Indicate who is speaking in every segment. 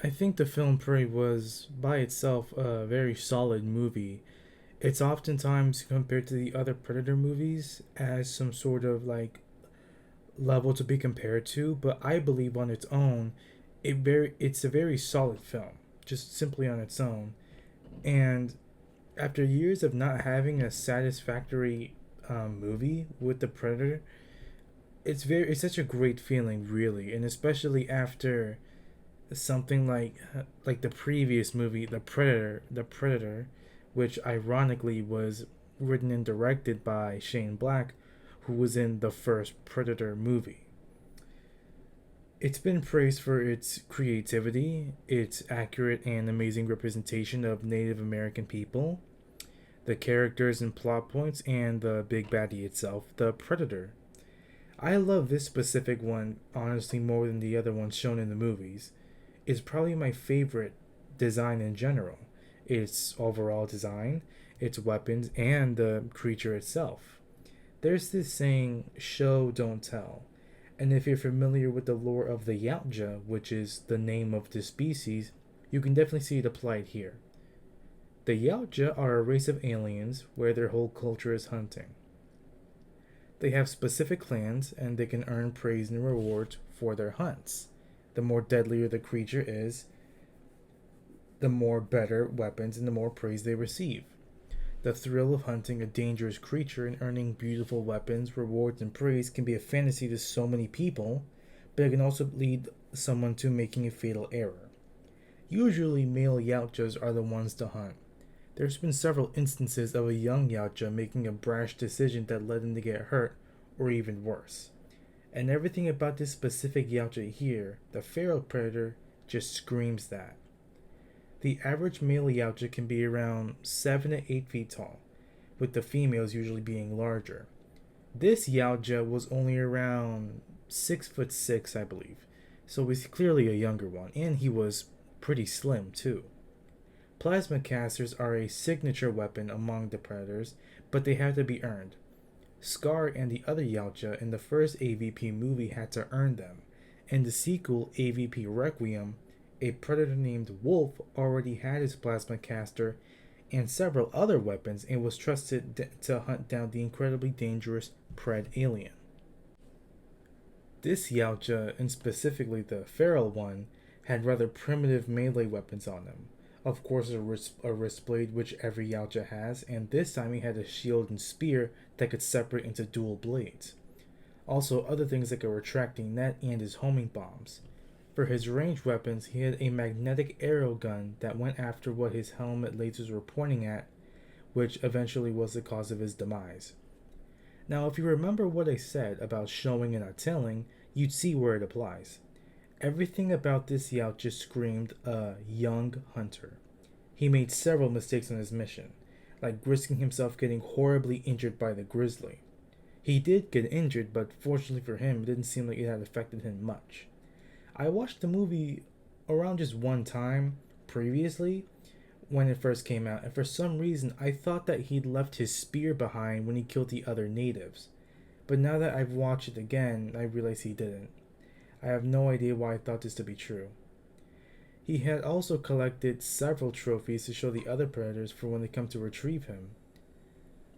Speaker 1: I think the film Prey was by itself a very solid movie. It's oftentimes compared to the other Predator movies as some sort of like level to be compared to, but I believe on its own, it's a very solid film, just simply on its own. And after years of not having a satisfactory movie with the Predator, it's such a great feeling, really, and especially after something like the previous movie, the Predator, which ironically was written and directed by Shane Black, who was in the first Predator movie. It's been praised for its creativity, its accurate and amazing representation of Native American people, the characters and plot points, and the big baddie itself, the Predator. I love this specific one honestly more than the other ones shown in the movies. It's probably my favorite design in general. Its overall design, its weapons, and the creature itself. There's this saying, show, don't tell. And if you're familiar with the lore of the Yautja, which is the name of the species, you can definitely see it applied here. The Yautja are a race of aliens where their whole culture is hunting. They have specific clans and they can earn praise and rewards for their hunts. The more deadlier the creature is, the more better weapons and the more praise they receive. The thrill of hunting a dangerous creature and earning beautiful weapons, rewards, and praise can be a fantasy to so many people, but it can also lead someone to making a fatal error. Usually, male Yautjas are the ones to hunt. There's been several instances of a young Yautja making a brash decision that led him to get hurt, or even worse. And everything about this specific Yautja here, the feral predator, just screams that. The average male Yautja can be around 7 to 8 feet tall, with the females usually being larger. This Yautja was only around 6 foot 6, I believe, so he's clearly a younger one, and he was pretty slim too. Plasma casters are a signature weapon among the predators, but they have to be earned. Scar and the other Yautja in the first AVP movie had to earn them. In the sequel, AVP Requiem, a predator named Wolf already had his plasma caster and several other weapons and was trusted to hunt down the incredibly dangerous Pred alien. This Yautja, and specifically the feral one, had rather primitive melee weapons on him. Of course, a wrist blade, which every Yautja has, and this time he had a shield and spear that could separate into dual blades. Also, other things like a retracting net and his homing bombs. For his ranged weapons, he had a magnetic arrow gun that went after what his helmet lasers were pointing at, which eventually was the cause of his demise. Now, if you remember what I said about showing and not telling, you'd see where it applies. Everything about this Yout just screamed a young hunter. He made several mistakes on his mission, like risking himself getting horribly injured by the grizzly. He did get injured, but fortunately for him, it didn't seem like it had affected him much. I watched the movie around just one time previously when it first came out, and for some reason I thought that he'd left his spear behind when he killed the other natives. But now that I've watched it again, I realize he didn't. I have no idea why I thought this to be true. He had also collected several trophies to show the other predators for when they come to retrieve him.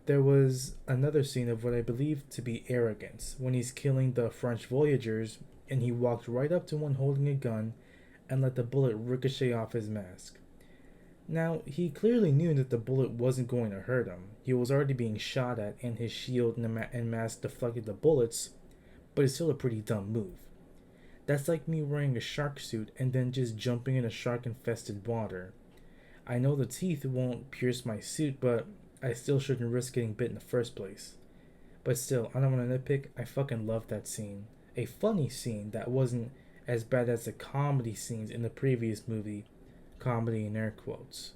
Speaker 1: There was another scene of what I believe to be arrogance when he's killing the French voyagers and he walked right up to one holding a gun and let the bullet ricochet off his mask. Now, he clearly knew that the bullet wasn't going to hurt him. He was already being shot at and his shield and mask deflected the bullets, but it's still a pretty dumb move. That's like me wearing a shark suit and then just jumping in a shark infested water. I know the teeth won't pierce my suit, but I still shouldn't risk getting bit in the first place. But still, I don't want to nitpick, I fucking love that scene. A funny scene that wasn't as bad as the comedy scenes in the previous movie, comedy in air quotes.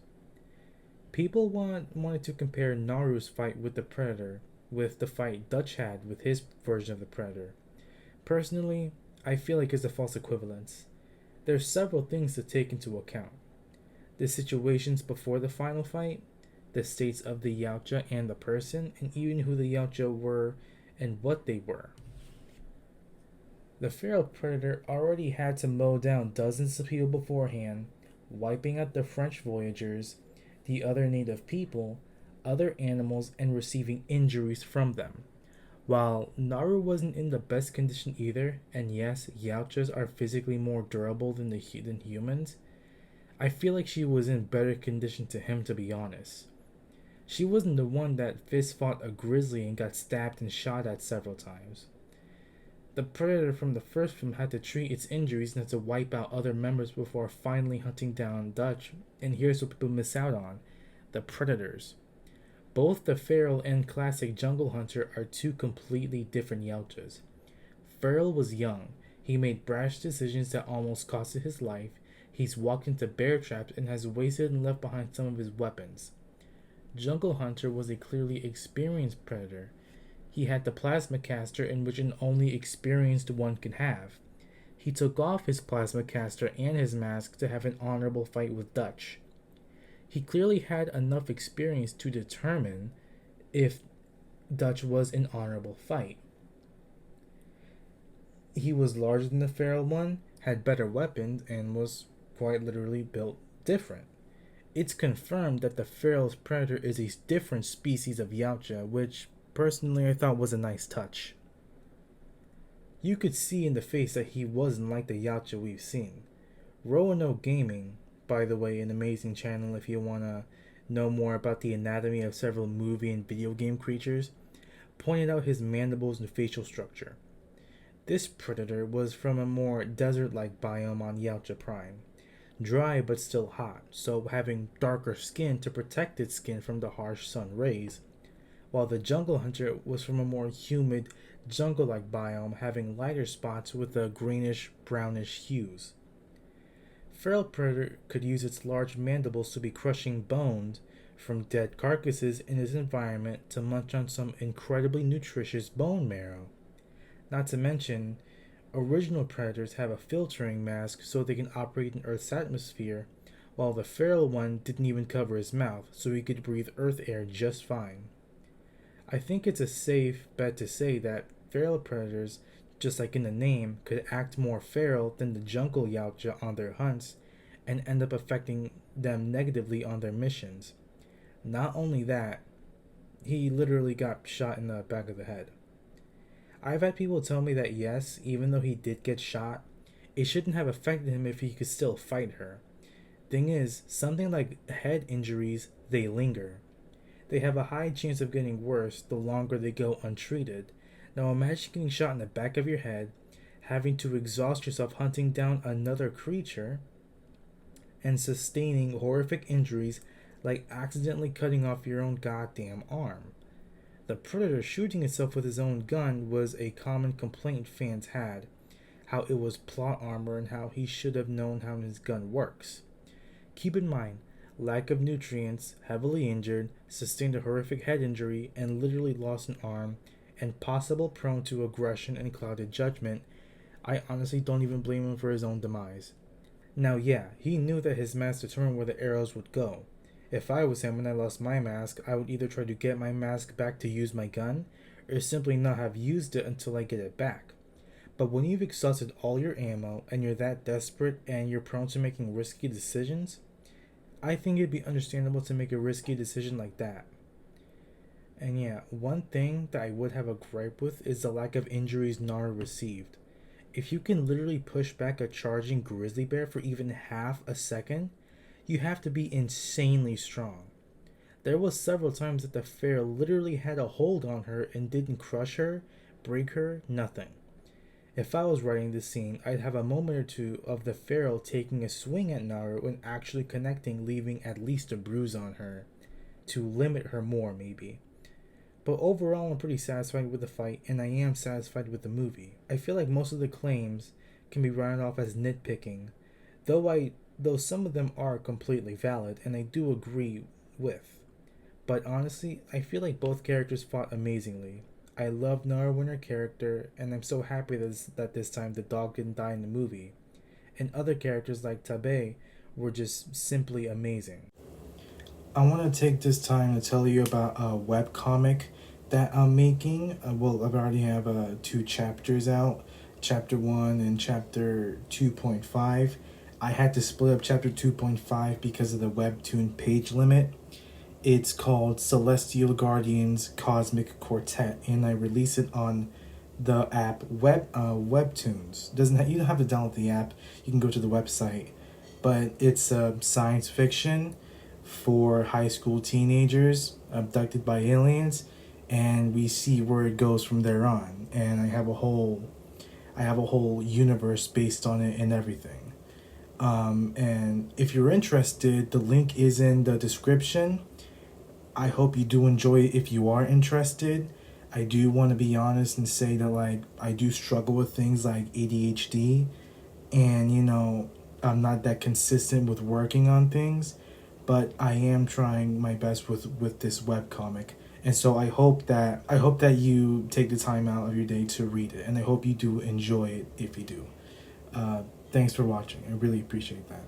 Speaker 1: People wanted to compare Naru's fight with the Predator with the fight Dutch had with his version of the Predator. Personally, I feel like it's a false equivalence. There's several things to take into account. The situations before the final fight, the states of the Yautja and the person, and even who the Yautja were and what they were. The feral predator already had to mow down dozens of people beforehand, wiping out the French voyagers, the other native people, other animals, and receiving injuries from them. While Naru wasn't in the best condition either, and yes, Yautjas are physically more durable than humans, I feel like she was in better condition to him, to be honest. She wasn't the one that fist fought a grizzly and got stabbed and shot at several times. The predator from the first film had to treat its injuries and had to wipe out other members before finally hunting down Dutch, and here's what people miss out on: the predators. Both the feral and classic jungle hunter are two completely different Yautjas. Feral was young. He made brash decisions that almost cost his life. He's walked into bear traps and has wasted and left behind some of his weapons. Jungle Hunter was a clearly experienced predator. He had the plasma caster, in which an only experienced one can have. He took off his plasma caster and his mask to have an honorable fight with Dutch. He clearly had enough experience to determine if Dutch was an honorable fight. He was larger than the feral one, had better weapons, and was quite literally built different. It's confirmed that the feral predator is a different species of Yautja, which personally I thought was a nice touch. You could see in the face that he wasn't like the Yautja we've seen. Roanoke Gaming, by the way, an amazing channel if you want to know more about the anatomy of several movie and video game creatures, pointed out his mandibles and facial structure. This predator was from a more desert-like biome on Yautja Prime, dry but still hot, so having darker skin to protect its skin from the harsh sun rays, while the jungle hunter was from a more humid, jungle-like biome, having lighter spots with the greenish-brownish hues. Feral predator could use its large mandibles to be crushing bones from dead carcasses in its environment to munch on some incredibly nutritious bone marrow. Not to mention, original predators have a filtering mask so they can operate in Earth's atmosphere, while the feral one didn't even cover his mouth, so he could breathe Earth air just fine. I think it's a safe bet to say that feral predators, just like in the name, could act more feral than the jungle Yautja on their hunts and end up affecting them negatively on their missions. Not only that, he literally got shot in the back of the head. I've had people tell me that yes, even though he did get shot, it shouldn't have affected him if he could still fight her. Thing is, something like head injuries, they linger. They have a high chance of getting worse the longer they go untreated. Now imagine getting shot in the back of your head, having to exhaust yourself hunting down another creature, and sustaining horrific injuries like accidentally cutting off your own goddamn arm. The predator shooting itself with his own gun was a common complaint fans had, how it was plot armor and how he should have known how his gun works. Keep in mind, lack of nutrients, heavily injured, sustained a horrific head injury, and literally lost an arm, and possible prone to aggression and clouded judgment. I honestly don't even blame him for his own demise. Now yeah, he knew that his mask determined where the arrows would go. If I was him and I lost my mask, I would either try to get my mask back to use my gun, or simply not have used it until I get it back. But when you've exhausted all your ammo, and you're that desperate, and you're prone to making risky decisions, I think it'd be understandable to make a risky decision like that. And yeah, one thing that I would have a gripe with is the lack of injuries Naru received. If you can literally push back a charging grizzly bear for even half a second, you have to be insanely strong. There was several times that the feral literally had a hold on her and didn't crush her, break her, nothing. If I was writing this scene, I'd have a moment or two of the feral taking a swing at Naru and actually connecting, leaving at least a bruise on her, to limit her more maybe. But overall, I'm pretty satisfied with the fight, and I am satisfied with the movie. I feel like most of the claims can be rounded off as nitpicking, though some of them are completely valid, and I do agree with. But honestly, I feel like both characters fought amazingly. I love Naru and her character, and I'm so happy that this time the dog didn't die in the movie. And other characters like Tabe were just simply amazing. I want to take this time to tell you about a webcomic that I'm making. I already have 2 chapters out. chapter 1 and chapter 2.5. I had to split up chapter 2.5 because of the webtoon page limit. It's called Celestial Guardians Cosmic Quartet, and I release it on the app Webtoons. You don't have to download the app. You can go to the website, but it's science fiction for high school teenagers abducted by aliens, and we see where it goes from there on. And I have a whole universe based on it and everything. And if you're interested, the link is in the description. I hope you do enjoy it if you are interested. I do want to be honest and say that like I do struggle with things like ADHD, and I'm not that consistent with working on things, but I am trying my best with this webcomic. And so I hope that you take the time out of your day to read it, and I hope you do enjoy it if you do. Thanks for watching. I really appreciate that.